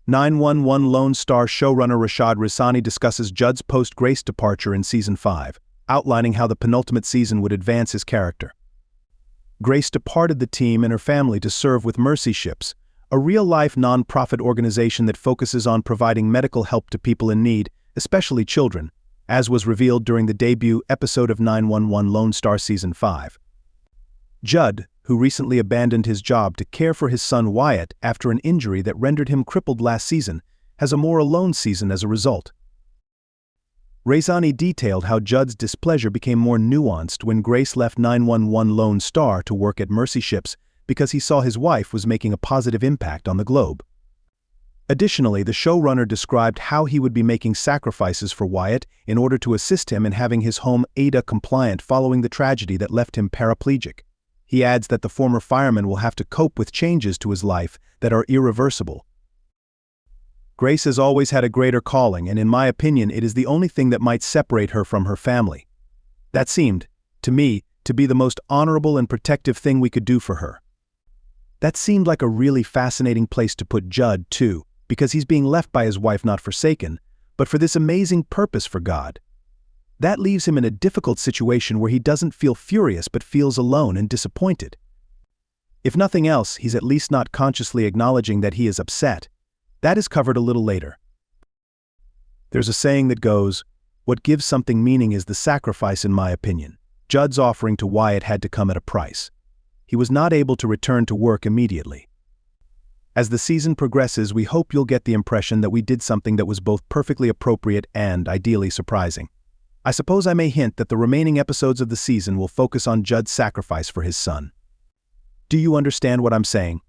911 Lone Star showrunner Rashad Raisani discusses Judd's post-Grace departure in Season 5, outlining how the penultimate season would advance his character. Grace departed the team and her family to serve with Mercy Ships, a real-life non-profit organization that focuses on providing medical help to people in need, especially children, as was revealed during the debut episode of 911 Lone Star Season 5. Judd, who recently abandoned his job to care for his son Wyatt after an injury that rendered him crippled last season, has a more alone season as a result. Raisani detailed how Judd's displeasure became more nuanced when Grace left 911 Lone Star to work at Mercy Ships because he saw his wife was making a positive impact on the globe. Additionally, the showrunner described how he would be making sacrifices for Wyatt in order to assist him in having his home ADA compliant following the tragedy that left him paraplegic. He adds that the former fireman will have to cope with changes to his life that are irreversible. Grace has always had a greater calling, and in my opinion it is the only thing that might separate her from her family. That seemed, to me, to be the most honorable and protective thing we could do for her. That seemed like a really fascinating place to put Judd, too, because he's being left by his wife not forsaken, but for this amazing purpose for God. That leaves him in a difficult situation where he doesn't feel furious but feels alone and disappointed. If nothing else, he's at least not consciously acknowledging that he is upset. That is covered a little later. There's a saying that goes, "What gives something meaning is the sacrifice," in my opinion. Judd's offering to Wyatt had to come at a price. He was not able to return to work immediately. As the season progresses, we hope you'll get the impression that we did something that was both perfectly appropriate and ideally surprising. I suppose I may hint that the remaining episodes of the season will focus on Judd's sacrifice for his son. Do you understand what I'm saying?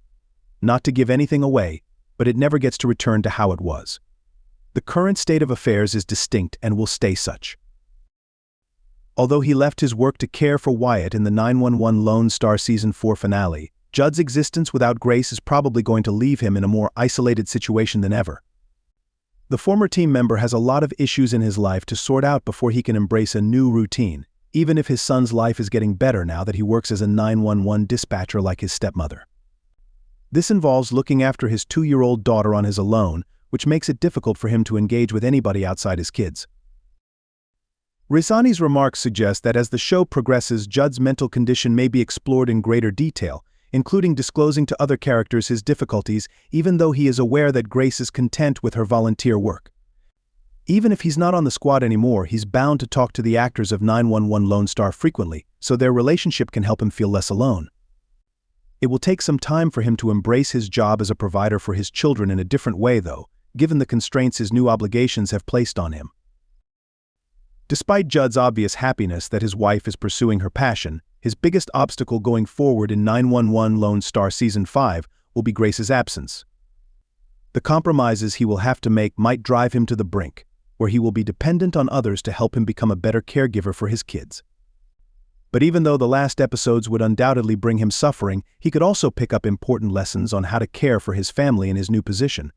Not to give anything away, but it never gets to return to how it was. The current state of affairs is distinct and will stay such. Although he left his work to care for Wyatt in the 911 Lone Star Season 4 finale, Judd's existence without Grace is probably going to leave him in a more isolated situation than ever. The former team member has a lot of issues in his life to sort out before he can embrace a new routine, even if his son's life is getting better now that he works as a 911 dispatcher like his stepmother. This involves looking after his 2-year-old daughter on his own, which makes it difficult for him to engage with anybody outside his kids. Raisani's remarks suggest that as the show progresses, Judd's mental condition may be explored in greater detail, including disclosing to other characters his difficulties, even though he is aware that Grace is content with her volunteer work. Even if he's not on the squad anymore, he's bound to talk to the actors of 911 Lone Star frequently, so their relationship can help him feel less alone. It will take some time for him to embrace his job as a provider for his children in a different way, though, given the constraints his new obligations have placed on him. Despite Judd's obvious happiness that his wife is pursuing her passion, his biggest obstacle going forward in 911 Lone Star Season 5 will be Grace's absence. The compromises he will have to make might drive him to the brink, where he will be dependent on others to help him become a better caregiver for his kids. But even though the last episodes would undoubtedly bring him suffering, he could also pick up important lessons on how to care for his family in his new position.